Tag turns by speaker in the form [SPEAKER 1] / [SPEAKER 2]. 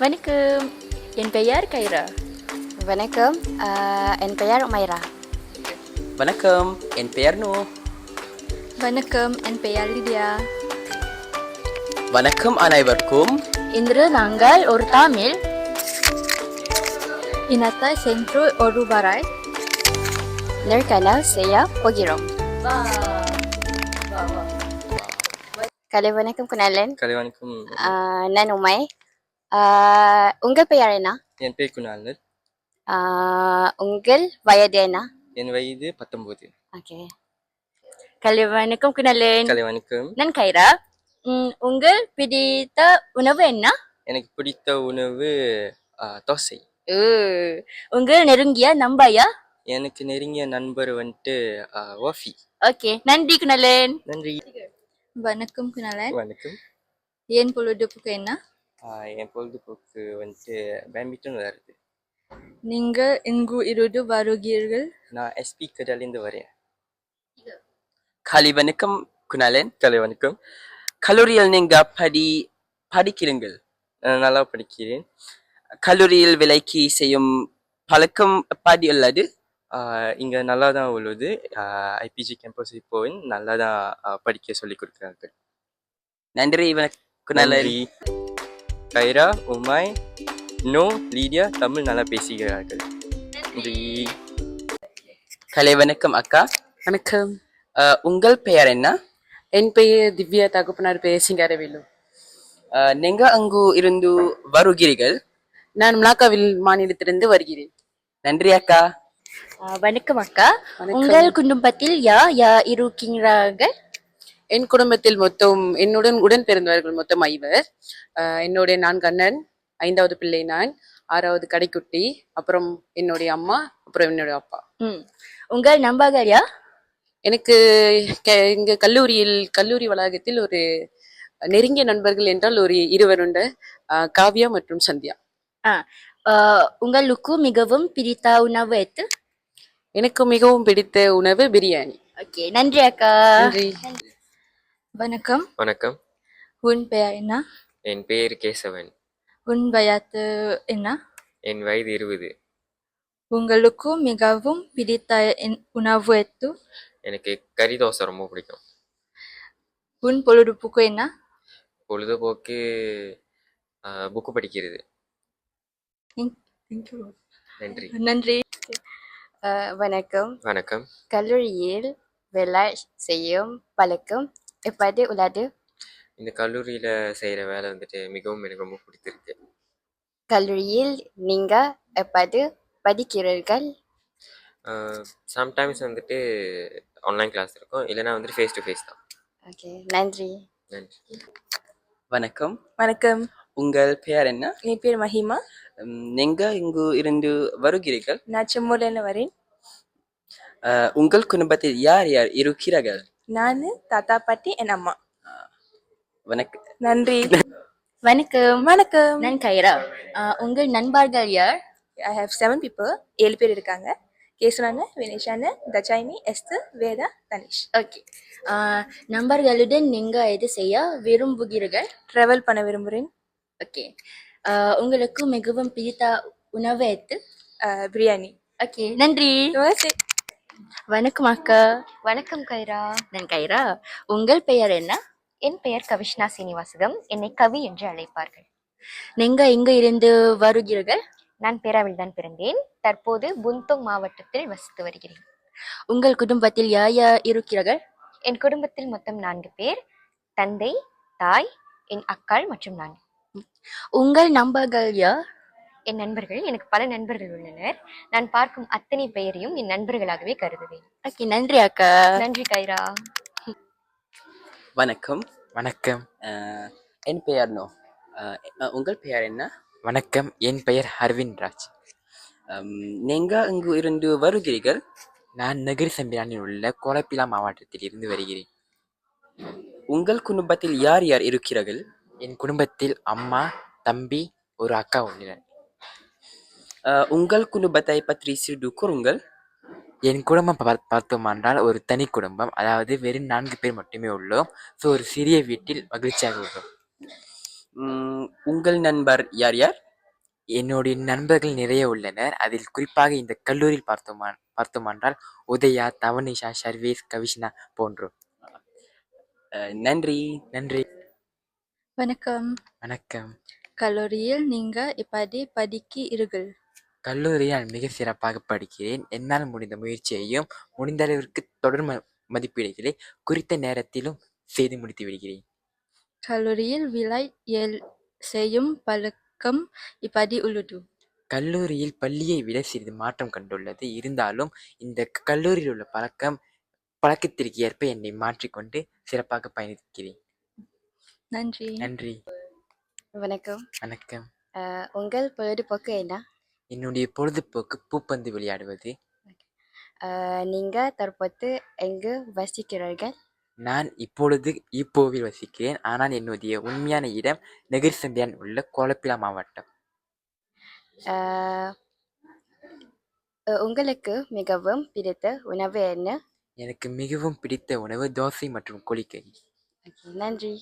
[SPEAKER 1] வணக்கம். என் பெயர் கைரா.
[SPEAKER 2] வணக்கம். என் பெயர் உமைரா.
[SPEAKER 3] வணக்கம், என் பெயர் நூ.
[SPEAKER 1] வணக்கம், என் பெயர் லிடியா.
[SPEAKER 3] வணக்கம் அனைவருக்கும்.
[SPEAKER 1] இன்று நாங்கள் ஒரு தமிழ் இனத்தை சென்று ஒருவரை
[SPEAKER 2] நேர்காணல் செய்ய போகிறோம். கலை வணக்கம் குணாலன்.
[SPEAKER 3] கலை வணக்கம்.
[SPEAKER 2] நான் உமை. உங்கள் பெயர் என்ன?
[SPEAKER 3] என் பேர் குணாலன்.
[SPEAKER 2] உங்கள் வயது என்ன?
[SPEAKER 3] என் வயது 19.
[SPEAKER 2] ஓகே.
[SPEAKER 1] கலை வணக்கம் குணாலன்.
[SPEAKER 3] கலை வணக்கம்.
[SPEAKER 1] நான் கைரா. உங்கள் பிடித்த உணவு என்ன?
[SPEAKER 3] எனக்கு பிடித்த உணவு தோசை.
[SPEAKER 1] உங்கள் நெருங்கிய நம்பையா?
[SPEAKER 3] எனக்கு நெருங்கிய நண்பர் வந்துட்டு வாஃபி.
[SPEAKER 1] ஓகே, நன்றி குணாலன்.
[SPEAKER 3] நன்றி.
[SPEAKER 1] வணக்கம் குணாலன்.
[SPEAKER 3] வணக்கம்.
[SPEAKER 1] என் பொழுதுபோக்கு என்ன?
[SPEAKER 3] என் பொழுதுபோக்கு வந்துட்டு பேட்மிண்டன் விளையாடுறது.
[SPEAKER 1] நீங்கள் இங்கு இருந்து வருகிறீர்கள்?
[SPEAKER 3] நான் எஸ்பி கடலேருந்து வரேன். கலை வணக்கம் குணாலன். கலை வணக்கம். கல்லூரியில் நீங்கள் படிக்கிறீர்கள்? நல்லா படிக்கிறேன். கல்லூரியில் விலைக்கு செய்யும் பழக்கம் எப்படி உள்ளது? இங்கே நல்லா தான் உள்ளது. ஐபிஜி கேம்பஸ் இப்போ நல்லா தான் படிக்க சொல்லிக் கொடுக்குறார்கள். நன்றி குணாலன். கைரா, உமாய், நோ, லீடியா தமிழ் நல்லா பேசுகிறார்கள். நன்றி. கலை வணக்கம் அக்கா.
[SPEAKER 4] வணக்கம்.
[SPEAKER 3] உங்கள் பெயர் என்ன?
[SPEAKER 4] என் பெயர் திவ்யா, தகப்பனார் பெயர் சிங்காரவேலு.
[SPEAKER 3] நீங்க அங்கு இருந்து வருகிறீர்கள்?
[SPEAKER 4] நான் மலாக்காவில் மாநிலத்திலிருந்து வருகிறேன்.
[SPEAKER 3] நன்றி அக்கா.
[SPEAKER 1] வணக்கம் அக்கா.
[SPEAKER 4] வணக்கம்.
[SPEAKER 1] உங்கள் குடும்பத்தில் யார் இருக்கிறார்கள்?
[SPEAKER 4] என் குடும்பத்தில் மொத்தம் என்னுடன் உடன் பிறந்தவர்கள் மொத்தம் 5. என்னுடைய 4 அண்ணன், 5வது பிள்ளை நான், 6வது கடைக்குட்டி, அப்புறம் என்னுடைய அம்மா, அப்புறம் என்னுடைய அப்பா.
[SPEAKER 1] உங்கள் நண்பர்கள் யார்?
[SPEAKER 4] எனக்கு இங்க கல்லூரி வளாகத்தில் ஒரு நெருங்கிய நண்பர்கள் என்றால் ஒரு 2 உண்டு. காவ்யா மற்றும் சந்தியா.
[SPEAKER 1] உங்களுக்கு மிகவும் பிடித்த உணவு எது?
[SPEAKER 4] எனக்கு மிகவும் பிடித்த உணவு பிரியாணி.
[SPEAKER 1] ஓகே, நன்றி அக்கா.
[SPEAKER 4] நன்றி.
[SPEAKER 1] வணக்கம்.
[SPEAKER 5] வணக்கம்.
[SPEAKER 1] உன் பெயர் என்ன?
[SPEAKER 5] என் பெயர் கேசவன்.
[SPEAKER 1] உன் வயது என்ன?
[SPEAKER 5] என் வயது 20.
[SPEAKER 1] உங்களுக்கு மிகவும் பிடித்த உணவு எது?
[SPEAKER 5] எனக்கு கறி தோசை ரொம்ப பிடிக்கும்.
[SPEAKER 1] உன் பொழுதுபோக்கு என்ன?
[SPEAKER 5] பொழுதுபோக்கு புக்கு படிக்கிறது. நன்றி.
[SPEAKER 1] நன்றி.
[SPEAKER 2] வணக்கம்.
[SPEAKER 5] வணக்கம்.
[SPEAKER 2] கல்லூரியில் வேலை செய்யும் பழக்கம் எப்படி உள்ளது?
[SPEAKER 5] இந்த கல்லூரியில் செய்கிற வேலை வந்துட்டு மிகவும் எனக்கு ரொம்ப பிடித்திருக்கு.
[SPEAKER 2] கல்லூரியில் நீங்கள் எப்படி படிக்கிறீர்கள்?
[SPEAKER 5] சம்டைம்ஸ் வந்துட்டு ஆன்லைன் கிளாஸ் இருக்கும், இல்லைனா வந்துட்டு ஃபேஸ் டு ஃபேஸ் தான்.
[SPEAKER 2] ஓகே, நன்றி.
[SPEAKER 5] நன்றி.
[SPEAKER 3] வணக்கம்.
[SPEAKER 6] வணக்கம்.
[SPEAKER 3] உங்கள் பெயர் என்ன?
[SPEAKER 6] என் பேர் மஹிமா.
[SPEAKER 3] நீங்க இங்கு இருந்து வருகிறீர்கள்?
[SPEAKER 6] நான் செம்மூர்லேருந்து வரேன்.
[SPEAKER 3] உங்கள் குடும்பத்தில் யார் யார் இருக்கிறார்கள்?
[SPEAKER 6] நான், தாத்தா, பாட்டி, என் அம்மா.
[SPEAKER 3] வணக்கம்.
[SPEAKER 6] நன்றி.
[SPEAKER 1] வணக்கம்.
[SPEAKER 6] வணக்கம்.
[SPEAKER 1] நான் கைரா. உங்கள் நண்பர்கள் யார்?
[SPEAKER 6] I have 7 people. 7 பேர் இருக்காங்க. கேசுனானு, வினேஷானு, தச்சாயினி, எஸ்து, வேதா, தனிஷ்.
[SPEAKER 1] ஓகே. நண்பர்களுடன் நீங்கள் எது செய்ய விரும்புகிறீர்கள்?
[SPEAKER 6] ட்ராவல் பண்ண விரும்புகிறேன்.
[SPEAKER 1] ஓகே. உங்களுக்கு மிகவும் பிடித்த உணவு எது?
[SPEAKER 6] பிரியாணி.
[SPEAKER 1] ஓகே, நன்றி. வணக்கம் அக்கா.
[SPEAKER 2] வணக்கம் கைரா.
[SPEAKER 1] நான் கைரா. உங்கள் பெயர் என்ன?
[SPEAKER 2] என் பெயர் கவிஷ்ணா சீனிவாசகம். என்னை கவி என்று அழைப்பார்கள்.
[SPEAKER 1] நீங்க எங்க இருந்து வருகிறீர்கள்?
[SPEAKER 2] நான் பேராவில் தான் பிறந்தேன். தற்போது புந்தோங் மாவட்டத்தில் வசித்து வருகிறேன்.
[SPEAKER 1] உங்கள் குடும்பத்தில் யார் யார் இருக்கிறார்கள்?
[SPEAKER 2] என் குடும்பத்தில் மொத்தம் 4 பேர். தந்தை, தாய், என் அக்காள் மற்றும் நான்.
[SPEAKER 1] உங்கள் நண்பர்கள் யார்?
[SPEAKER 2] என் நண்பர்கள், எனக்கு பல நண்பர்கள் உள்ளனர். நான் பார்க்கும் அத்தனை பெயரையும் என் நண்பர்களாகவே கருதுவேன்.
[SPEAKER 1] ஓகே, நன்றி அக்கா.
[SPEAKER 2] நன்றி கைரா.
[SPEAKER 3] வணக்கம்.
[SPEAKER 7] வணக்கம்.
[SPEAKER 3] என் பெயர் நோ. உங்கள் பெயர் என்ன?
[SPEAKER 7] வணக்கம். என் பெயர் அரவிந்த் ராஜ்.
[SPEAKER 3] நீங்க இங்கு இருந்து வருகிறீர்கள்?
[SPEAKER 7] நான் நகரி சம்பிரானில் உள்ள கோலப்பிலா மாவட்டத்தில் இருந்து வருகிறேன்.
[SPEAKER 3] உங்கள் குடும்பத்தில் யார் யார் இருக்கிறார்கள்?
[SPEAKER 7] என் குடும்பத்தில் அம்மா, தம்பி, ஒரு அக்கா உள்ளனர்.
[SPEAKER 3] உங்கள் குடும்பத்தை பற்றி சிறிது கூறுங்கள்.
[SPEAKER 7] என் குடும்பம் பார்த்தோம் என்றால் ஒரு தனி குடும்பம், அதாவது வெறும் 4 பேர் மட்டுமே உள்ளோம். ஸோ ஒரு சிறிய வீட்டில் மகிழ்ச்சியாக உள்ளோம்.
[SPEAKER 3] உங்கள் நண்பர் யார் யார்?
[SPEAKER 7] என்னுடைய நண்பர்கள் நிறைய உள்ளனர். அதில் குறிப்பாக இந்த கல்லூரியில் பார்த்தோமானால் உதயா, தவனிஷா, ஷர்வேஸ், கவிஷ்ணா போன்றோர்.
[SPEAKER 3] நன்றி.
[SPEAKER 7] நன்றி.
[SPEAKER 8] வணக்கம்.
[SPEAKER 7] வணக்கம்.
[SPEAKER 8] கல்லூரியில் நீங்க எப்படி படிக்கிறீர்கள்?
[SPEAKER 7] கல்லூரியில் நான் மிக சிறப்பாக படிக்கிறேன். என்னால் முடிந்த முயற்சியையும் முடிந்த அளவிற்கு தொடர் மதிப்பீடுகளை குறித்த நேரத்திலும் செய்து முடித்து விடுகிறேன்.
[SPEAKER 8] கல்லூரியில் விலை செய்யும் பழக்கம் இப்படி உள்ளது.
[SPEAKER 7] கல்லூரியில் பள்ளியை விட சிறிது மாற்றம் கண்டுள்ளது. இருந்தாலும் இந்த கல்லூரியில் உள்ள பழக்கத்திற்கு ஏற்ப என்னை மாற்றிக்கொண்டு சிறப்பாக பயணிக்கிறேன்.
[SPEAKER 8] நன்றி.
[SPEAKER 7] நன்றி.
[SPEAKER 1] வணக்கம்.
[SPEAKER 7] வணக்கம்.
[SPEAKER 1] உங்கள் பொழுதுபோக்கு என்ன?
[SPEAKER 7] என்னுடைய பொழுதுபோக்கு பூப்பந்து விளையாடுவது.
[SPEAKER 1] நீங்க தற்போது எங்கு வசிக்கிறீர்கள்?
[SPEAKER 7] நான் இப்பொழுது ஈப்போவில் வசிக்கிறேன். ஆனால் என்னுடைய உண்மையான இடம் நெகிர்சந்தியான் உள்ள கோலப்பிலா மாவட்டம்.
[SPEAKER 1] உங்களுக்கு மிகவும் பிடித்த உணவு என்ன?
[SPEAKER 7] எனக்கு மிகவும் பிடித்த உணவு தோசை மற்றும் கோழிக்கறி.
[SPEAKER 1] நன்றி.